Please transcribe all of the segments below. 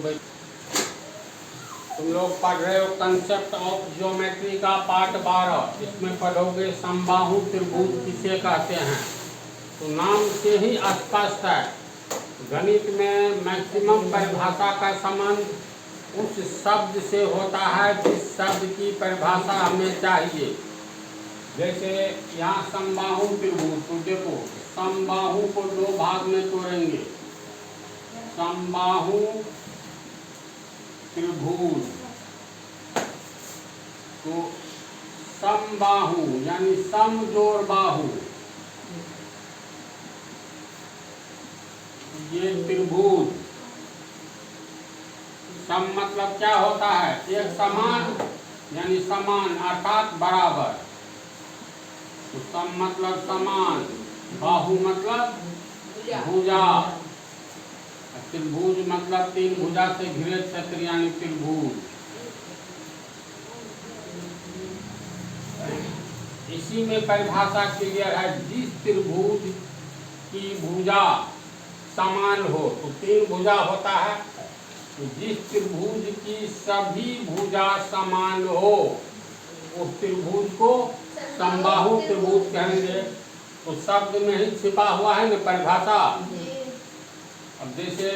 भाई तुम लोग पढ़ रहे हो कंसेप्ट ऑफ ज्योमेट्री का पार्ट 12। इसमें पढ़ोगे समबाहु त्रिभुज किसे कहते हैं। तो नाम से ही स्पष्ट है, गणित में मैक्सिमम परिभाषा का संबंध उस शब्द से होता है जिस शब्द की परिभाषा हमें चाहिए। जैसे यहाँ समबाहु त्रिभुज, तो देखो समबाहु को दो भाग में तोड़ेंगे। समबाहु त्रिभुज, तो समबाहु यानी समजोड़ बाहु, ये त्रिभुज। सम मतलब क्या होता है, एक समान यानी समान अर्थात बराबर। तो सम मतलब समान, बाहु मतलब भुजा, त्रिभुज मतलब तीन भुजा से घिरे क्षेत्र यानी त्रिभुज। इसी में परिभाषा क्लियर है, जिस त्रिभुज की भुजा समान हो, तो तीन भुजा होता है, तो जिस त्रिभुज की सभी भुजा समान हो उस त्रिभुज को समबाहु त्रिभुज कहेंगे। तो शब्द में ही छिपा हुआ है न परिभाषा। अब जैसे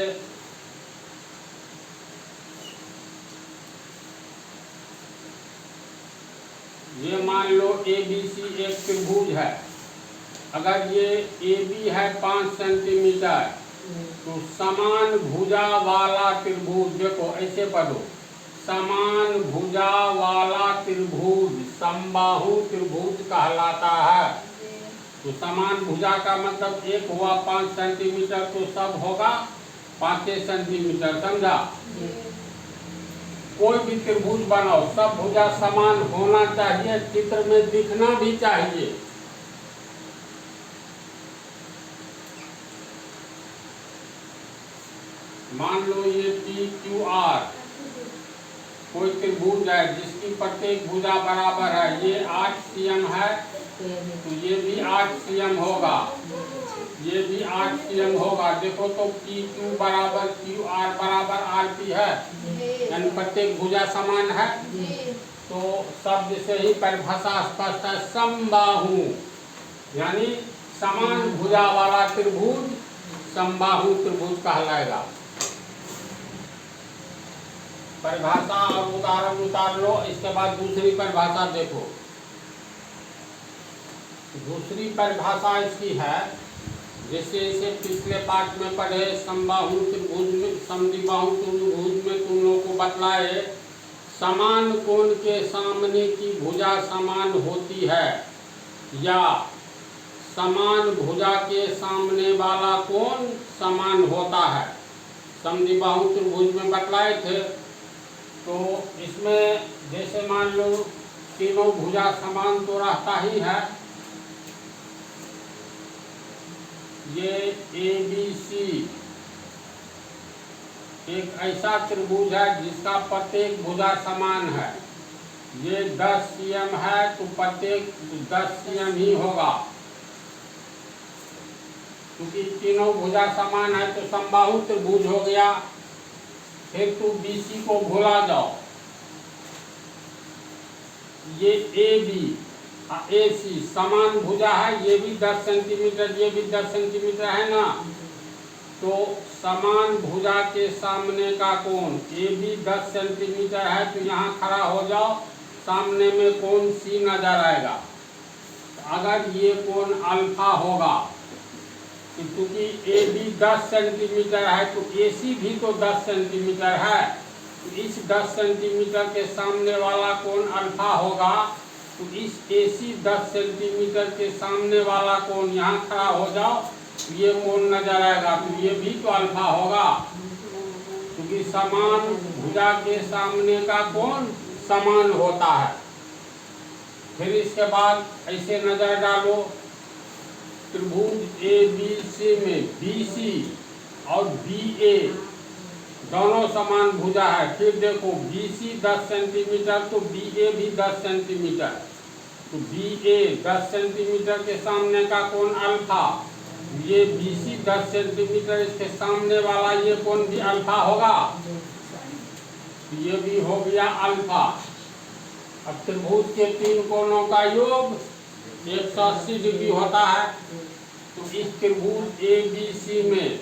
ये मान लो ABC एक त्रिभुज है। अगर ये AB है 5 सेंटीमीटर, तो समान भुजा वाला त्रिभुज, देखो ऐसे पढ़ो, समान भुजा वाला त्रिभुज समबाहु त्रिभुज कहलाता है। तो समान भुजा का मतलब एक हुआ 5 सेंटीमीटर, तो सब होगा 5 सेंटीमीटर, समझा। कोई भी त्रिभुज बनाओ, सब भुजा समान होना चाहिए, चित्र में दिखना भी चाहिए। मान लो ये PQR कोई त्रिभुज है जिसकी प्रत्येक भुजा बराबर है। ये 8 cm है, तो ये भी 8 cm होगा, ये भी 8 cm होगा। देखो तो PQ बराबर QR बराबर RP है, यानी प्रत्येक भुजा समान है। तो शब्द से ही परिभाषा स्पष्ट है, समबाहु यानी समान भुजा वाला त्रिभुज समबाहु त्रिभुज कहलाएगा। परिभाषा और उदाहरण उतार लो। इसके बाद दूसरी परिभाषा देखो। दूसरी परिभाषा इसकी है, जैसे इसे पिछले पाठ में पढ़े समबाहु त्रिभुज में, समद्विबाहु त्रिभुज में तुम लोगों को बतलाए, समान कोण के सामने की भुजा समान होती है या समान भुजा के सामने वाला कोण समान होता है। समद्विबाहु त्रिभुज में बतलाए थे। तो इसमें जैसे मान लो तीनों भुजा समान तो रहता ही है। ये ABC एक ऐसा त्रिभुज है जिसका प्रत्येक भुजा समान है। ये 10 cm है, तो प्रत्येक 10 cm ही होगा, क्योंकि तीनों भुजा समान है तो समबाहु त्रिभुज हो गया। फिर तो BC को भुला जाओ। ये AC समान भुजा है, ये भी 10 सेंटीमीटर, ये भी 10 सेंटीमीटर है ना। तो समान भुजा के सामने का कोण AB 10 सेंटीमीटर है, तो यहाँ खड़ा हो जाओ, सामने में कोण C नजर आएगा। अगर ये कोण अल्फा होगा, क्योंकि AB 10 सेंटीमीटर है तो AC भी तो 10 सेंटीमीटर है, तो इस 10 सेंटीमीटर के सामने वाला कोण अल्फा होगा। तो इस AC 10 सेंटीमीटर के सामने वाला कोण यहाँ खड़ा हो जाओ, ये कोण नजर आएगा, तो ये भी तो अल्फा होगा, क्योंकि समान भुजा के सामने का कोण समान होता है। फिर इसके बाद ऐसे नजर डालो, त्रिभुज ABC में BC और BA दोनों समान भुजा है। फिर देखो BC 10 सेंटीमीटर तो BA भी 10 सेंटीमीटर, तो BA 10 सेंटीमीटर के सामने का कोण अल्फा, ये BC 10 सेंटीमीटर, इसके सामने वाला ये कोण भी अल्फा होगा। ये भी हो गया अल्फा। अब त्रिभुज के तीन कोणों का योग 180 डिग्री होता है। तो इस त्रिभुज ABC में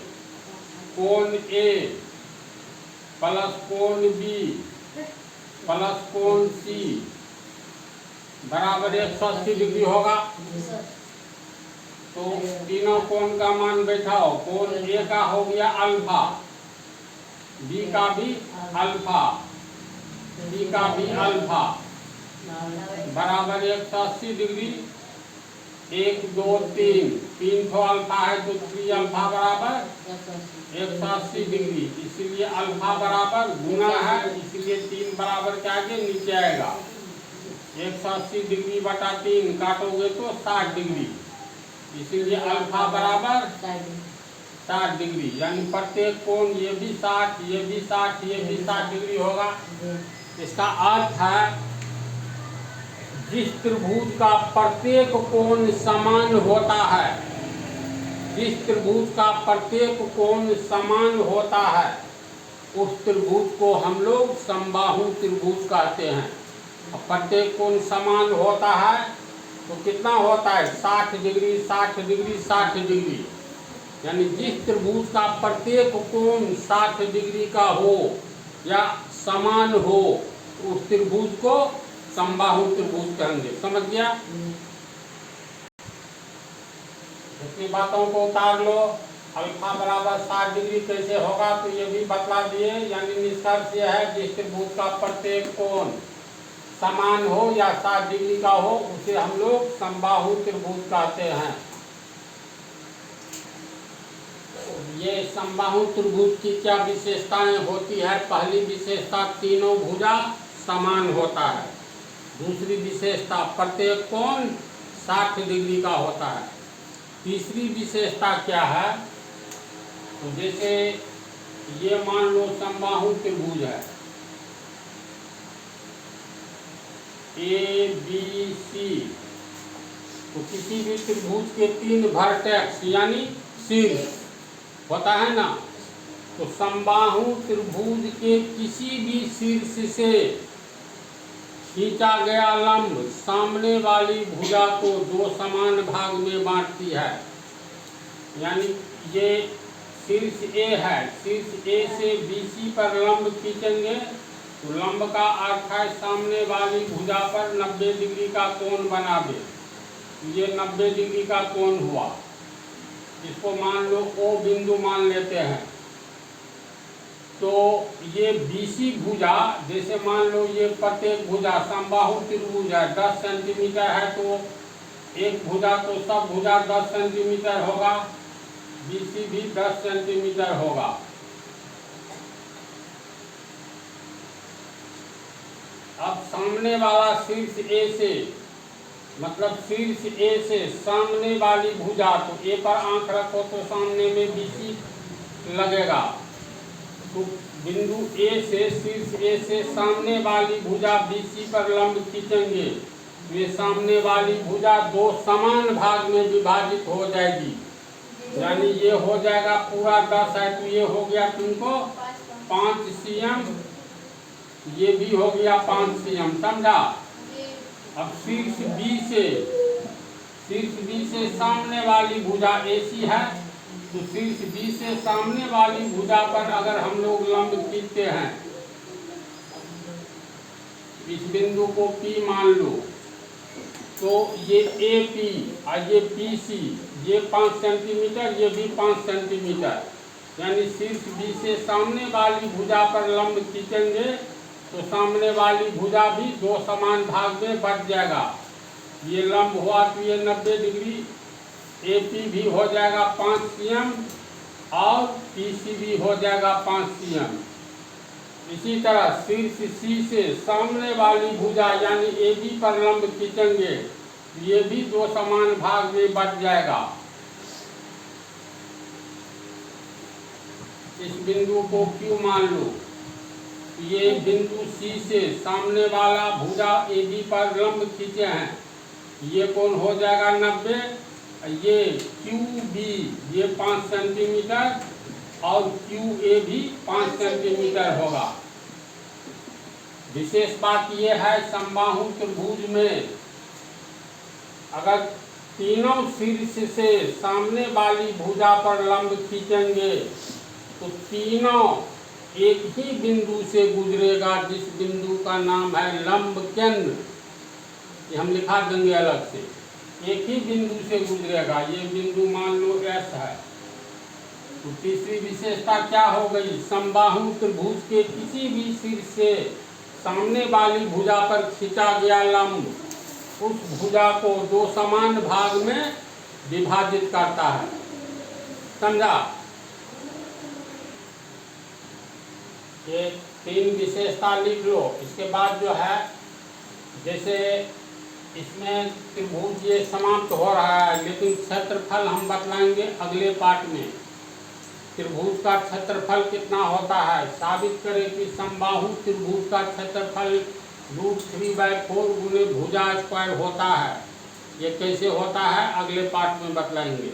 कोण A प्लस कोण B प्लस कोण C बराबर 180 डिग्री होगा। तो तीनों कोण का मान बैठाओ। कोण A का हो गया अल्फा, B का भी अल्फा, C का भी अल्फा बराबर 180 डिग्री। 1 2 3 तीन ठो अल्फा है तो 3 अल्फा बराबर 180 डिग्री। इसीलिए अल्फा बराबर गुना है, इसीलिए 3 बराबर के आगे नीचे आएगा। 180 डिग्री बटा 3 काटोगे तो 60 डिग्री, इसीलिए अल्फा बराबर 60 डिग्री। यानी प्रत्येक कोण ये भी 60, ये भी 60, ये भी 60 डिग्री होगा। इसका अर्थ है जिस त्रिभुज का प्रत्येक कोण समान होता है, जिस त्रिभुज का प्रत्येक कोण समान होता है, उस त्रिभुज को हम लोग समबाहु त्रिभुज कहते हैं। अब प्रत्येक कोण समान होता है तो कितना होता है? 60 डिग्री, 60 डिग्री, 60 डिग्री। यानी जिस त्रिभुज का प्रत्येक कोण 60 डिग्री का हो या समान हो, उस त्रिभुज को समबाहु त्रिभुज कहेंगे। समझ गया? इतनी बातों को उतार लो। अल्फा बराबर 60 डिग्री कैसे होगा तो ये भी बतला दिए। यानी निष्कर्ष यह है जिस त्रिभुज का प्रत्येक कोण समान हो या 60 डिग्री का हो, उसे हम लोग समबाहु त्रिभुज कहते हैं। ये समबाहु त्रिभुज की क्या विशेषताएं होती है? पहली विशेषता तीनों भुजा समान होता है। दूसरी विशेषता प्रत्येक कोण 60 डिग्री का होता है। तीसरी विशेषता क्या है? तो जैसे ये मान लो समबाहु त्रिभुज है ABC, तो किसी भी त्रिभुज के 3 वर्टेक्स यानी शीर्ष होता है ना, तो समबाहु त्रिभुज के किसी भी शीर्ष से खींचा गया लंब सामने वाली भुजा को 2 समान भाग में बांटती है। यानी ये शीर्ष A है, शीर्ष A से BC पर लंब खींचेंगे तो लंब का अर्थ है सामने वाली भुजा पर 90 डिग्री का कोण बनावे। ये 90 डिग्री का कोण हुआ। इसको मान लो O बिंदु मान लेते हैं। तो ये BC भुजा, जैसे मान लो ये प्रत्येक भुजा समबाहु त्रिभुज है, 10 सेंटीमीटर है, तो एक भुजा तो सब भुजा 10 सेंटीमीटर होगा, BC भी 10 सेंटीमीटर होगा। अब सामने वाला शीर्ष A से, मतलब शीर्ष A से सामने वाली भुजा, तो A पर आंख रखो तो सामने में BC लगेगा। तो बिंदु A से, शीर्ष A से सामने वाली भुजा BC पर लंब खींचेंगे तो ये सामने वाली भुजा 2 समान भाग में विभाजित हो जाएगी। यानी ये हो जाएगा पूरा 10 है तो ये हो गया तुमको 5 cm, ये भी हो गया 5 cm। समझा? अब शीर्ष B से सामने वाली भुजा AC है, तो शीर्ष B से सामने वाली भुजा पर अगर हम लोग लंब खींचते हैं, इस बिंदु को P मान लो, तो ये AP और ये PC, ये 5 सेंटीमीटर, ये भी 5 सेंटीमीटर। यानी शीर्ष B से सामने वाली भुजा पर लंब खींचेंगे तो सामने वाली भुजा भी 2 समान भाग में बट जाएगा। ये लंब हुआ तो ये 90 डिग्री, AP भी हो जाएगा 5 cm और PC भी हो जाएगा 5 cm। इसी तरह शीर्ष C से सामने वाली भुजा यानी AB पर लंब खींचेंगे, ये भी 2 समान भाग में बट जाएगा। इस बिंदु को Q मान लो। ये बिंदु C से सामने वाला भुजा AB पर लंब खींचे हैं, ये कोण हो जाएगा 90। ये QB ये 5 सेंटीमीटर और QA भी 5 सेंटीमीटर होगा। विशेष बात यह है समबाहु त्रिभुज में अगर तीनों शीर्ष से सामने वाली भुजा पर लंब खींचेंगे तो तीनों एक ही बिंदु से गुजरेगा, जिस बिंदु का नाम है लंब केंद्र। ये हम लिखा देंगे अलग से, एक ही बिंदु से गुजरेगा। ये बिंदु मान लो S है। तो तीसरी विशेषता क्या हो गई, समबाहु त्रिभुज के किसी भी शीर्ष से सामने वाली भुजा पर खींचा गया लंब उस भुजा को दो समान भाग में विभाजित करता है। समझा? ये तीन विशेषता लिख लो। इसके बाद जो है, जैसे इसमें त्रिभुज ये समाप्त हो रहा है, लेकिन क्षेत्रफल हम बतलाएंगे अगले पाठ में। त्रिभुज का क्षेत्रफल कितना होता है, साबित करें कि समबाहु त्रिभुज का क्षेत्रफल √3/4 गुने भुजा स्क्वायर होता है। ये कैसे होता है अगले पाठ में बतलाएंगे।